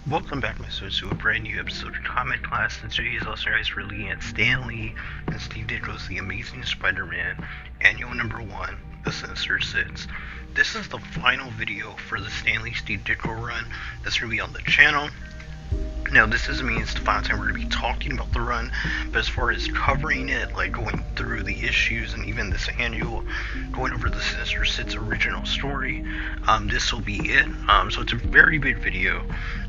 Welcome back, my students, to a brand new episode of Comic Class. And today's lesson is really at Stan Lee and Steve Ditko's The Amazing Spider-Man, Annual Number 1, The Sinister Six. This is the final video for the Stan Lee Steve Ditko run that's going to be on the channel. Now, this doesn't mean it's the final time we're going to be talking about the run, but as far as covering it, like going through the issues and even this annual, going over the Sinister Six original story, this will be it. So it's a very big video.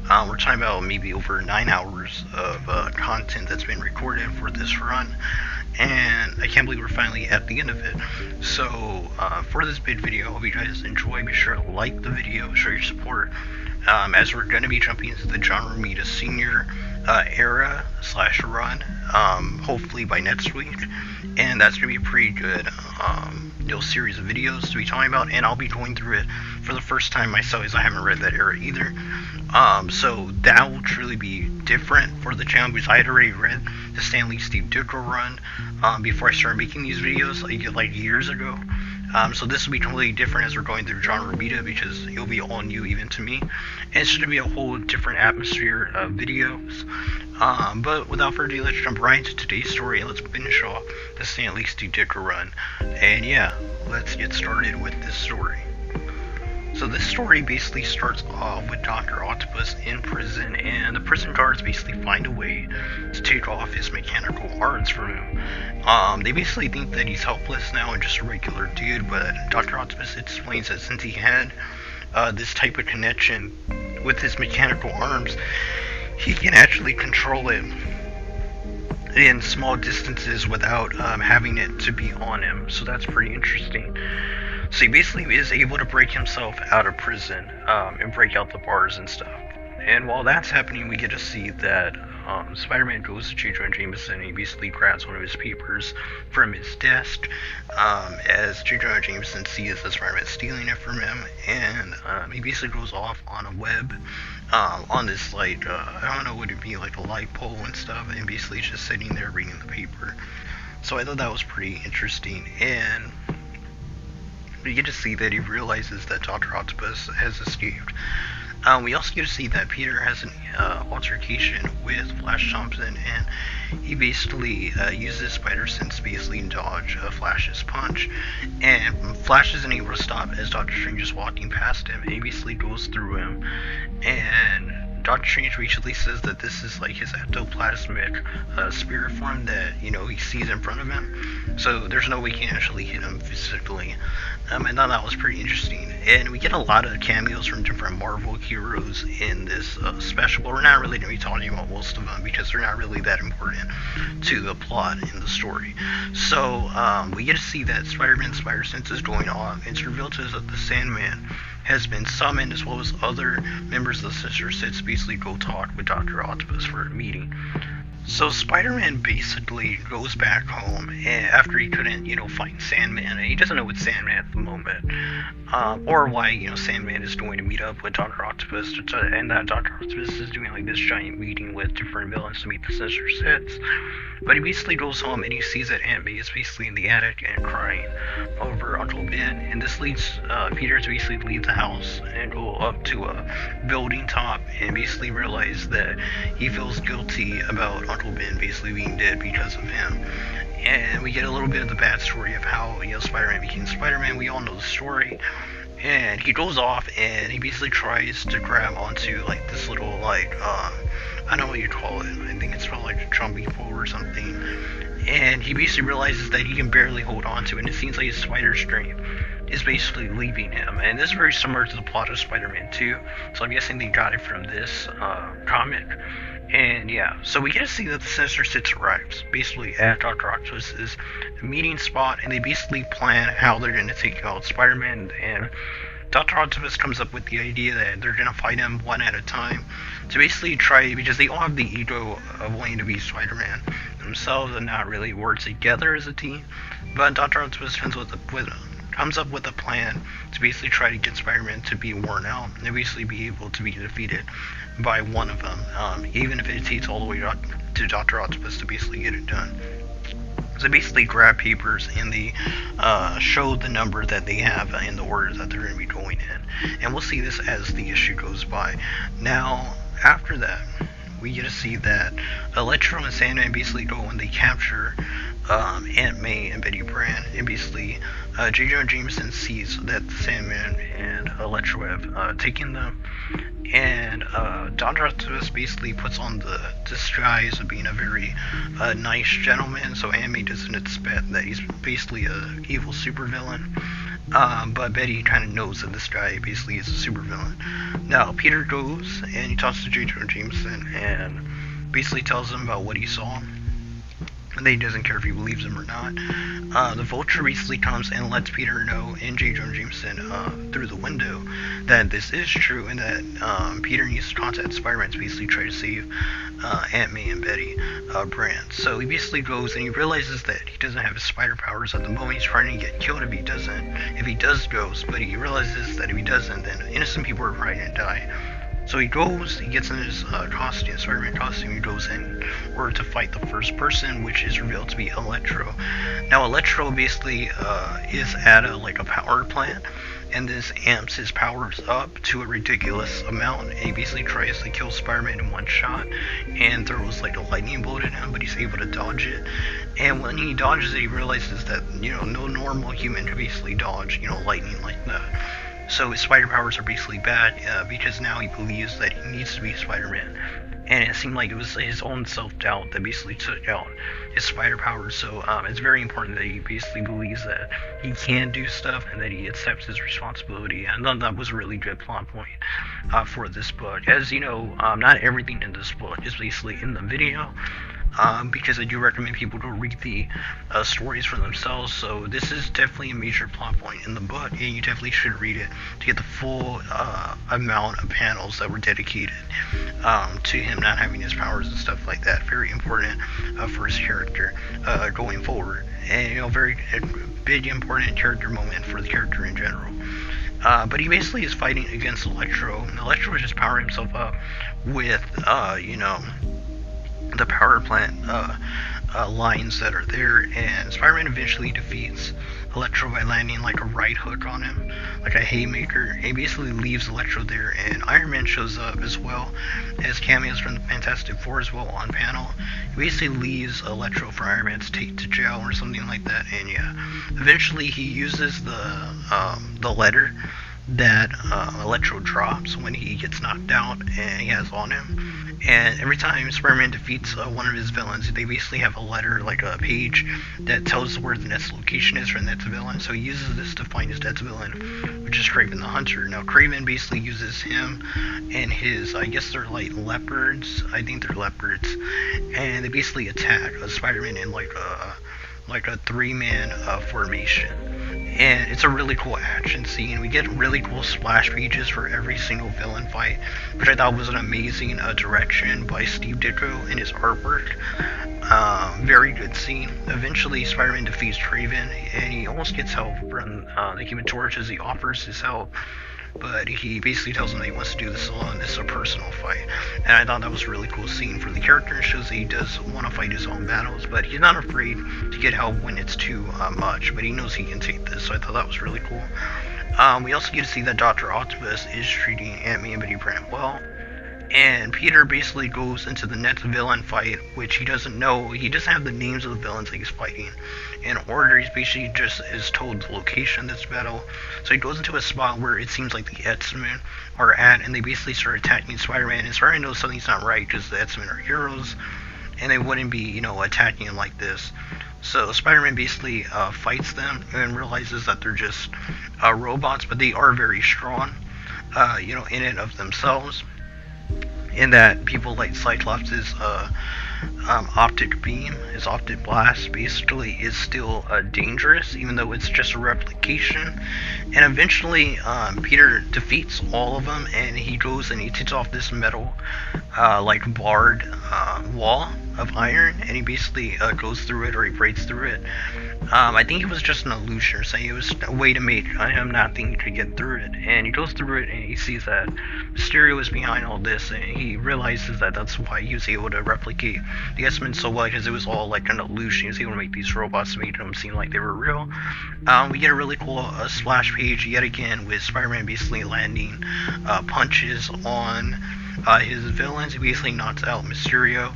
We're talking about maybe over 9 hours of content that's been recorded for this run, and I can't believe we're finally at the end of it. So for this big video, I hope you guys enjoy. Be sure to like the video, show your support, as we're going to be jumping into the John Romita Sr. Era / run, hopefully by next week, and that's going to be a pretty good series of videos to be talking about, and I'll be going through it for the first time myself, as I haven't read that era either. So that will truly be different for the channel, because I had already read the Stan Lee Steve Ditko run before I started making these videos, like years ago. So this will be completely different as we're going through John Romita, because it'll be all new even to me, and it's going to be a whole different atmosphere of videos. But without further ado, let's jump right into today's story and let's finish off the Stan Lee Steve Ditko run. And yeah, let's get started with this story. So this story basically starts off with Dr. Octopus in prison, and the prison guards basically find a way to take off his mechanical arms from him. They basically think that he's helpless now and just a regular dude, but Dr. Octopus explains that since he had this type of connection with his mechanical arms, he can actually control it in small distances without having it to be on him. So that's pretty interesting. So he basically is able to break himself out of prison and break out the bars and stuff. And while that's happening, we get to see that Spider-Man goes to J. Jonah Jameson and he basically grabs one of his papers from his desk, as J. Jonah Jameson sees that Spider-Man stealing it from him, and he basically goes off on a web on this, I don't know, would it be like a light pole and stuff, and basically just sitting there reading the paper. So I thought that was pretty interesting, and we get to see that he realizes that Dr. Octopus has escaped. We also get to see that Peter has an altercation with Flash Thompson, and he basically uses Spider Sense to basically dodge Flash's punch, and Flash isn't able to stop as Doctor Strange is walking past him, and he basically goes through him, and Doctor Strange basically says that this is like his ectoplasmic spirit form that, he sees in front of him, so there's no way he can actually hit him physically. I thought that was pretty interesting, and we get a lot of cameos from different Marvel heroes in this special, but we're not really going to be talking about most of them because they're not really that important to the plot in the story. So we get to see that Spider-Man's Spider Sense is going off, and it's revealed to us that the Sandman has been summoned, as well as other members of the Sinister Six, basically go talk with Dr. Octopus for a meeting. So Spider-Man basically goes back home after he couldn't, find Sandman, and he doesn't know what's Sandman at the moment, or why, Sandman is going to meet up with Dr. Octopus, and that Dr. Octopus is doing like this giant meeting with different villains to meet the Sinister Six. But he basically goes home and he sees that Aunt May is basically in the attic and crying over Uncle Ben, and this leads Peter to basically leave the house and go up to a building top and basically realize that he feels guilty about Uncle Ben basically being dead because of him. And we get a little bit of the backstory of how Spider-Man became Spider-Man. We all know the story. And he goes off and he basically tries to grab onto like this little I don't know what you call it. I think it's called like a jumping pole or something. And he basically realizes that he can barely hold on to it, and it seems like his spider strength is basically leaving him. And this is very similar to the plot of Spider-Man 2, so I'm guessing they got it from this comic. And yeah, so we get to see that the Sinister Six arrives basically at Dr. Octopus's meeting spot, and they basically plan how they're going to take out Spider-Man, and Dr. Octopus comes up with the idea that they're going to fight him one at a time to basically try, because they all have the ego of wanting to be Spider-Man themselves and not really work together as a team. But Dr. Octopus comes up with a plan to basically try to get Spider-Man to be worn out and basically be able to be defeated by one of them, even if it takes all the way to Dr. Octopus to basically get it done. So basically grab papers and they show the number that they have in the order that they're going to be going in. And we'll see this as the issue goes by. Now, after that, we get to see that Electro and Sandman basically go and they capture Aunt May and Betty Brant, and basically J. Jonah Jameson sees that Sandman and Electro have taken them, and Dr. Octopus basically puts on the disguise of being a very nice gentleman, so Aunt May doesn't expect that he's basically a evil supervillain. But Betty kind of knows that this guy basically is a supervillain. Now, Peter goes and he talks to J. Jonah Jameson and basically tells him about what he saw. And then he doesn't care if he believes him or not. The Vulture basically comes and lets Peter know and J. Jonah Jameson through the window that this is true and that Peter needs to contact Spider-Man to basically try to save Aunt May and Betty Brant. So he basically goes and he realizes that he doesn't have his spider powers at the moment. He's trying to get killed if he doesn't. If he does goes, but he realizes that if he doesn't, then innocent people are probably going to die. So he goes, he gets in his costume, Spider-Man costume, he goes in order to fight the first person, which is revealed to be Electro. Now Electro basically is at a power plant, and this amps his powers up to a ridiculous amount, and he basically tries to kill Spider-Man in one shot, and throws a lightning bolt at him, but he's able to dodge it. And when he dodges it, he realizes that, no normal human can basically dodge, lightning like that. So his spider powers are basically bad because now he believes that he needs to be Spider-Man. And it seemed like it was his own self-doubt that basically took out his spider powers. So it's very important that he basically believes that he can do stuff and that he accepts his responsibility. And I thought that was a really good plot point for this book. As you know, not everything in this book is basically in the video. Because I do recommend people to read the stories for themselves. So this is definitely a major plot point in the book, and you definitely should read it to get the full amount of panels that were dedicated to him not having his powers and stuff like that. Very important for his character going forward, and very big important character moment for the character in general. But he basically is fighting against Electro, and Electro is just powering himself up with the power plant lines that are there, and Spider-Man eventually defeats Electro by landing a right hook on him, like a haymaker. He basically leaves Electro there, and Iron Man shows up as well as cameos from the Fantastic Four as well on panel. He basically leaves Electro for Iron Man to take to jail or something like that, and yeah, eventually he uses the letter that Electro drops when he gets knocked out and he has on him. And every time Spider-Man defeats one of his villains, they basically have a letter, like a page, that tells where the next location is for the next villain. So he uses this to find his next villain, which is Kraven the Hunter. Now, Kraven basically uses him and his, I guess they're leopards. I think they're leopards. And they basically attack Spider-Man in like a three-man formation. And it's a really cool action scene. We get really cool splash pages for every single villain fight, which I thought was an amazing direction by Steve Ditko in his artwork. Very good scene. Eventually, Spider-Man defeats Kraven, and he almost gets help from the Human Torch as he offers his help. But he basically tells him that he wants to do this alone. This is a personal fight. And I thought that was a really cool scene for the character. It shows that he does want to fight his own battles, but he's not afraid to get help when it's too much. But he knows he can take this, so I thought that was really cool. We also get to see that Dr. Octopus is treating Aunt May and Betty Brant well. And Peter basically goes into the next villain fight, which he doesn't know. He doesn't have the names of the villains that he's fighting in order. He's basically just is told the location of this battle. So he goes into a spot where it seems like the X-Men are at, and they basically start attacking Spider-Man. And Spider-Man knows something's not right because the X-Men are heroes, and they wouldn't be, attacking him like this. So Spider-Man basically fights them and realizes that they're just robots, but they are very strong, in and of themselves. In that people like Cyclops' optic beam, his optic blast, basically is still dangerous, even though it's just a replication. And eventually, Peter defeats all of them, and he goes and he takes off this metal, barred wall of iron, and he basically goes through it, or he breaks through it. I think it was just an illusion, or saying it was a way to make him not think he could get through it. And he goes through it, and he sees that Mysterio is behind all this, and he realizes that that's why he was able to replicate the X-Men so well, because it was all like an illusion. He was able to make these robots to make them seem like they were real. We get a really cool splash page yet again with Spider-Man basically landing punches on His villains, he basically knocks out Mysterio,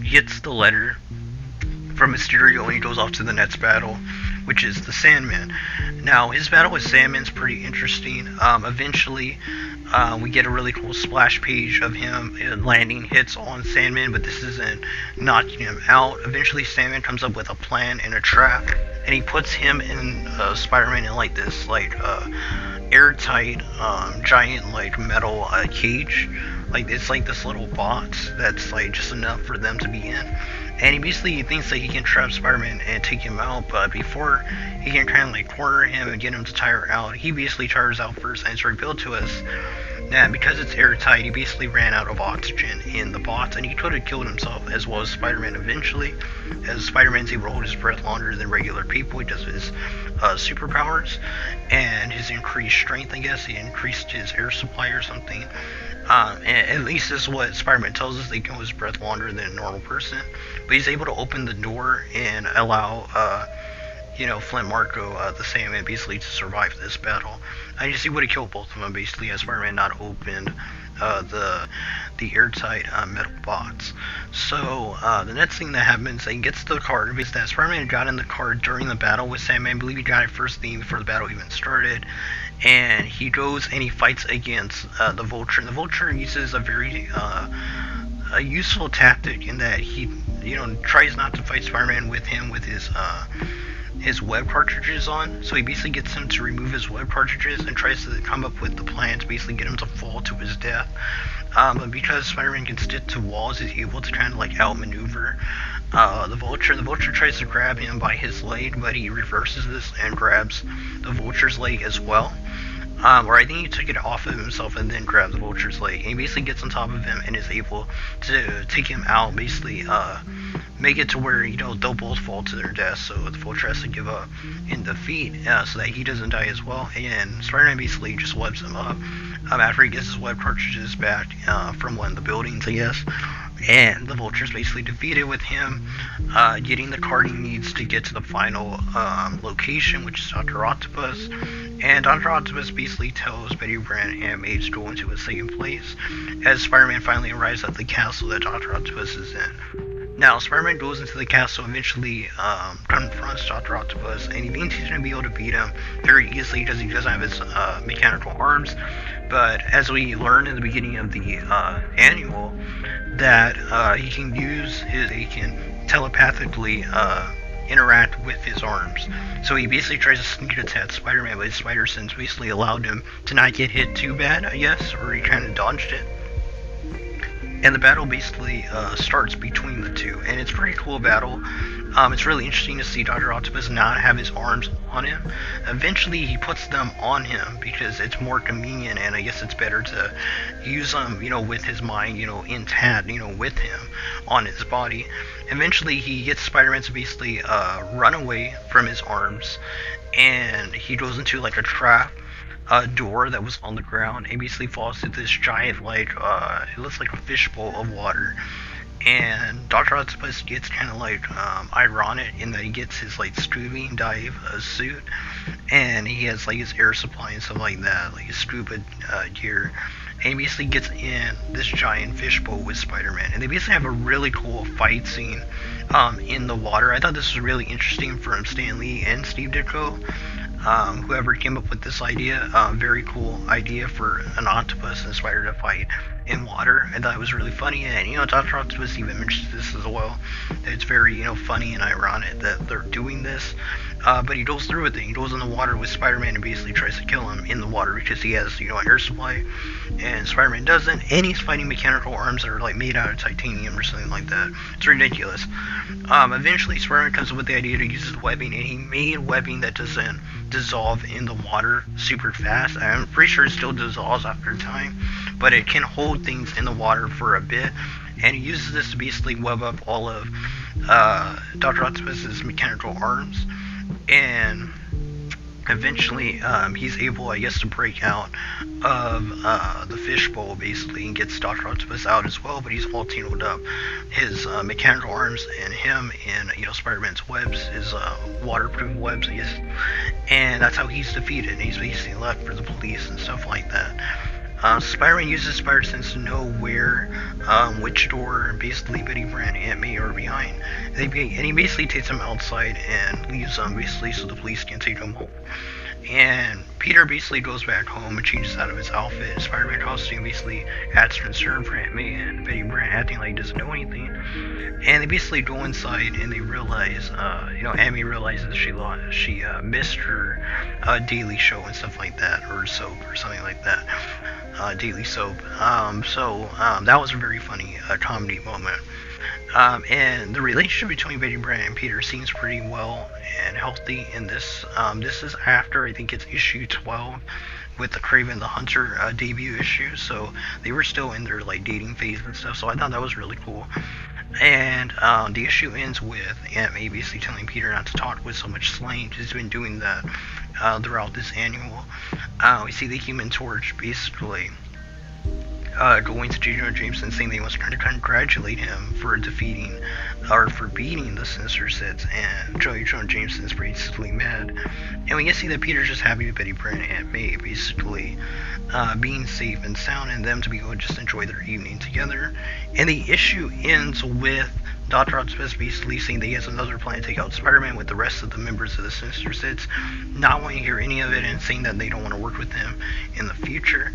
gets the letter from Mysterio, and he goes off to the next battle, which is the Sandman. Now, his battle with Sandman's pretty interesting. Eventually, we get a really cool splash page of him landing hits on Sandman, but this isn't knocking him out. Eventually, Sandman comes up with a plan and a trap, and he puts him and Spider-Man in like this airtight giant metal cage. Like, it's like this little box that's like just enough for them to be in. And he basically thinks that he can trap Spider-Man and take him out, but before he can kind of corner him and get him to tire out, he basically tires out first, and it's revealed to us that because it's airtight, he basically ran out of oxygen in the box, and he could have killed himself as well as Spider-Man eventually, as Spider-Man's able to hold his breath longer than regular people. He does his superpowers, and his increased strength, I guess. He increased his air supply or something. And at least this is what Spider-Man tells us. They can hold his breath longer than a normal person. But he's able to open the door and allow, Flint Marko, the Sandman, basically to survive this battle. And you see what he killed both of them, basically, as Spider-Man not opened the airtight metal box. So the next thing that happens, he gets the card, is that Spider-Man got in the card during the battle with Sandman. I believe he got it first thing before the battle even started. And he goes and he fights against the Vulture. And the Vulture uses a very a useful tactic in that he, tries not to fight Spider-Man with his web cartridges on. So he basically gets him to remove his web cartridges and tries to come up with the plan to basically get him to fall to his death. But because Spider-Man can stick to walls, he's able to kind of outmaneuver the Vulture. The Vulture tries to grab him by his leg, but he reverses this and grabs the Vulture's leg as well. Or I think he took it off of himself and then grabbed the Vulture's leg. And he basically gets on top of him and is able to take him out, basically make it to where, they'll both fall to their death. So the Vulture has to give up in defeat so that he doesn't die as well. And Spider-Man basically just webs him up after he gets his web cartridges back from one of the buildings, I guess. And the Vulture's basically defeated with him getting the card he needs to get to the final location, which is Dr. Octopus. And Dr. Octopus basically tells Betty Brant and Mage to go into a safe place as Spider-Man finally arrives at the castle that Dr. Octopus is in. Now, Spider-Man goes into the castle, eventually confronts Dr. Octopus, and he thinks he's going to be able to beat him very easily because he doesn't have his mechanical arms. But as we learned in the beginning of the annual, that he can telepathically interact with his arms. So he basically tries to sneak attack Spider-Man, but his spider sense basically allowed him to not get hit too bad, I guess, or he kind of dodged it. And the battle basically starts between the two, and it's a pretty cool battle. It's really interesting to see Dr. Octopus not have his arms on him. Eventually he puts them on him because it's more convenient, and I guess it's better to use them, with his mind, intact, with him on his body. Eventually he gets Spider-Man to basically run away from his arms, and he goes into a trap door that was on the ground, and basically falls into this giant, it looks like a fishbowl of water. And Dr. Octopus gets kind of ironic in that he gets his scuba dive suit, and he has his air supply and stuff like that, his scuba gear, and he basically gets in this giant fishbowl with Spider-Man, and they basically have a really cool fight scene in the water. I thought this was really interesting from Stan Lee and Steve Ditko. Whoever came up with this idea, very cool idea for an octopus and spider to fight in water. I thought it was really funny, and Dr. Octopus even mentions this as well, that it's very funny and ironic that they're doing this. But he goes through with it. He goes in the water with Spider-Man and basically tries to kill him in the water because he has an air supply, and Spider-Man doesn't, and he's fighting mechanical arms that are made out of titanium or something like that. It's ridiculous. Eventually Spider-Man comes up with the idea to use his webbing, and he made webbing that doesn't dissolve in the water super fast. I'm pretty sure it still dissolves after time, but it can hold things in the water for a bit, and he uses this to basically web up all of Dr. Octopus's mechanical arms, and eventually he's able, I guess, to break out of the fishbowl basically and gets Dr. Octopus out as well, but he's all tangled up. His mechanical arms and him and Spider-Man's webs, his waterproof webs, I guess, and that's how he's defeated, and he's basically left for the police and stuff like that. Spider-Man uses Spider Sense to know where, which door basically Betty Brant and May are behind. And he basically takes them outside and leaves them basically so the police can take them home. And Peter basically goes back home and changes out of his outfit. Spider-Man costume basically adds concern for Aunt May and Betty Brant acting like he doesn't know anything. And they basically go inside and they realize, Aunt May realizes she missed her daily show and stuff like that, or soap or something like that. Daily soap. That was a very funny comedy moment. And the relationship between Betty Brant and Peter seems pretty well and healthy in this. This is after, I think it's issue 12 with the Kraven the Hunter debut issue, so they were still in their like dating phase and stuff, so I thought that was really cool. And the issue ends with Aunt May basically telling Peter not to talk with so much slang. She's been doing that throughout this annual. We see the Human Torch basically going to J. Jonah Jameson saying they was trying to congratulate him for beating the Sinister Six, and J. Jonah Jameson is basically mad. And we can see that Peter's just happy with Betty Brant and Aunt May basically being safe and sound, and them to be able to just enjoy their evening together. And the issue ends with Dr. Octopus basically saying that he has another plan to take out Spider-Man with the rest of the members of the Sinister Six, not wanting to hear any of it and saying that they don't want to work with him in the future.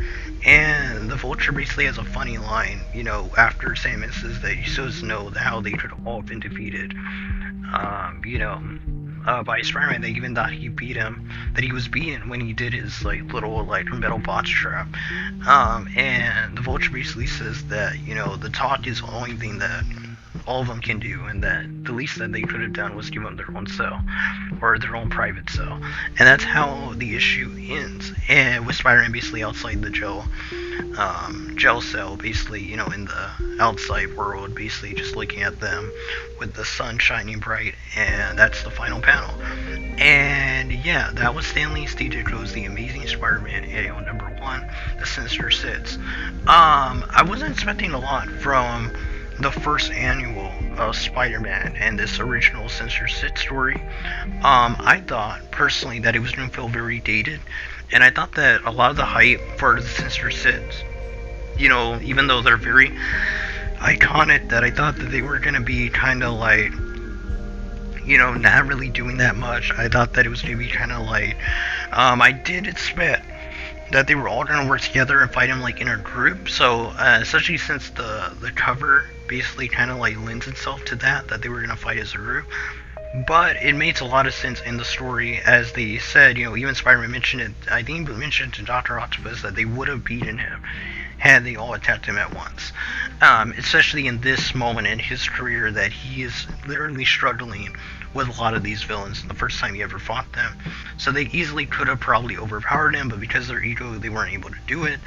And the Vulture basically has a funny line, after Sandman says that he still doesn't know how they could all have been defeated, by Spider-Man. They even thought he beat him, that he was beaten when he did his little metal box trap. And the Vulture basically says that, the talk is the only thing that all of them can do, and that the least that they could have done was give them their own cell, or their own private cell. And that's how the issue ends, and with Spider-Man basically outside the jail cell, basically, in the outside world, basically just looking at them with the sun shining bright, and that's the final panel. And yeah, that was Stan Lee, Steve Ditko's The Amazing Spider-Man annual number 1, The Sinister Six. I wasn't expecting a lot from the first annual of Spider-Man and this original Sinister Six story. I thought personally that it was going to feel very dated, and I thought that a lot of the hype for the Sinister Six, even though they're very iconic, that I thought that they were going to be kind of like, not really doing that much. I thought that it was going to be kind of like, I did expect that they were all going to work together and fight him in a group, so especially since the cover basically kind of lends itself to that they were going to fight as a group. But it makes a lot of sense in the story, as they said, even Spider-Man mentioned it, I think he mentioned to Dr. Octopus that they would have beaten him had they all attacked him at once. Especially in this moment in his career that he is literally struggling with a lot of these villains the first time he ever fought them. So they easily could have probably overpowered him, but because of their ego, they weren't able to do it,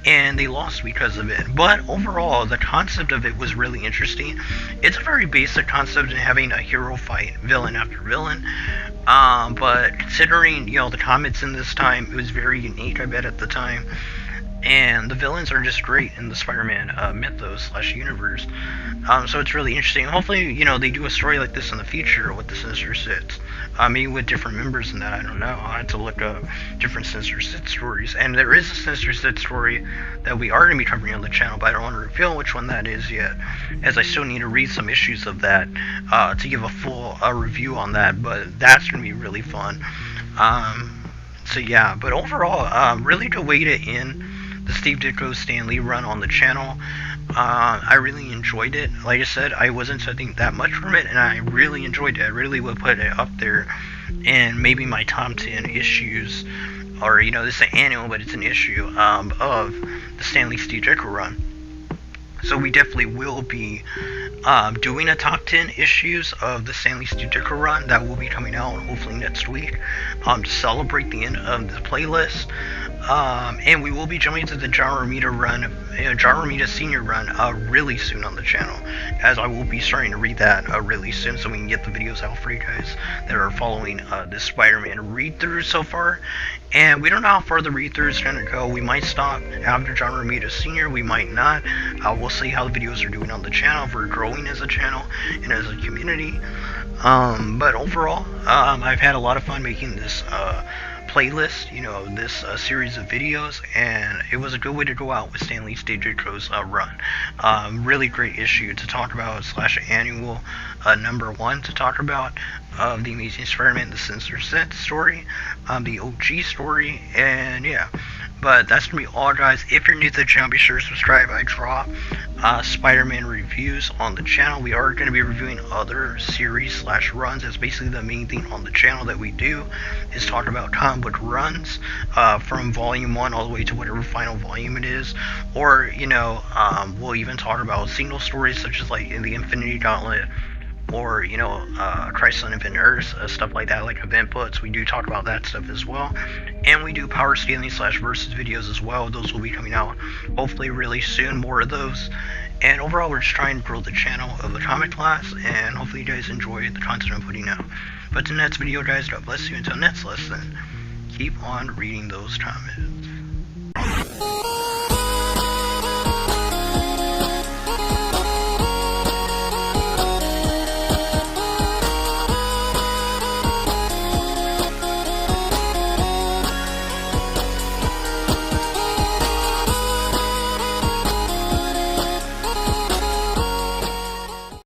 and they lost because of it. But overall, the concept of it was really interesting. It's a very basic concept in having a hero fight villain after villain, but considering, the comics in this time, it was very unique, I bet, at the time. And the villains are just great in the Spider-Man mythos / universe. So it's really interesting. Hopefully, they do a story like this in the future with the Sinister Six. Maybe with different members in that, I don't know. I'll have to look up different Sinister Six stories. And there is a Sinister Six story that we are going to be covering on the channel, but I don't want to reveal which one that is yet, as I still need to read some issues of that to give a full review on that. But that's going to be really fun. So yeah, but overall, really good way to end the Steve Ditko Stan Lee run on the channel. I really enjoyed it. Like I said, I wasn't expecting that much from it, and I really enjoyed it. I really would put it up there in maybe my top 10 issues, or this is an annual, but it's an issue of the Stan Lee Steve Ditko run. So we definitely will be doing a top 10 issues of the Stan Lee Steve Ditko run that will be coming out hopefully next week to celebrate the end of the playlist. And we will be jumping to the John Romita Senior run really soon on the channel, as I will be starting to read that really soon, so we can get the videos out for you guys that are following this Spider-Man read-through so far. And we don't know how far the read-through is going to go. We might stop after John Romita Senior, we might not. We'll see how the videos are doing on the channel, if we're growing as a channel and as a community. But overall, I've had a lot of fun making this playlist, this series of videos, and it was a good way to go out with Stan Lee Ditko's run. Really great issue to talk about, / annual number 1 to talk about of the Amazing Spider-Man, the Sinister story, the OG story, and yeah. But that's going to be all, guys. If you're new to the channel, be sure to subscribe. I drop Spider-Man reviews on the channel. We are going to be reviewing other series / runs. That's basically the main thing on the channel that we do, is talk about comic book runs from volume 1 all the way to whatever final volume it is. Or, we'll even talk about single stories such as like in the Infinity Gauntlet, or Crisis on Infinite Earths, stuff like that, like event books. We do talk about that stuff as well, and we do Power Stanley / versus videos as well. Those will be coming out hopefully really soon, more of those. And overall, we're just trying to grow the channel of the comic class, and hopefully you guys enjoy the content I'm putting out. But in the next video, guys, God bless you. Until next lesson, keep on reading those comments.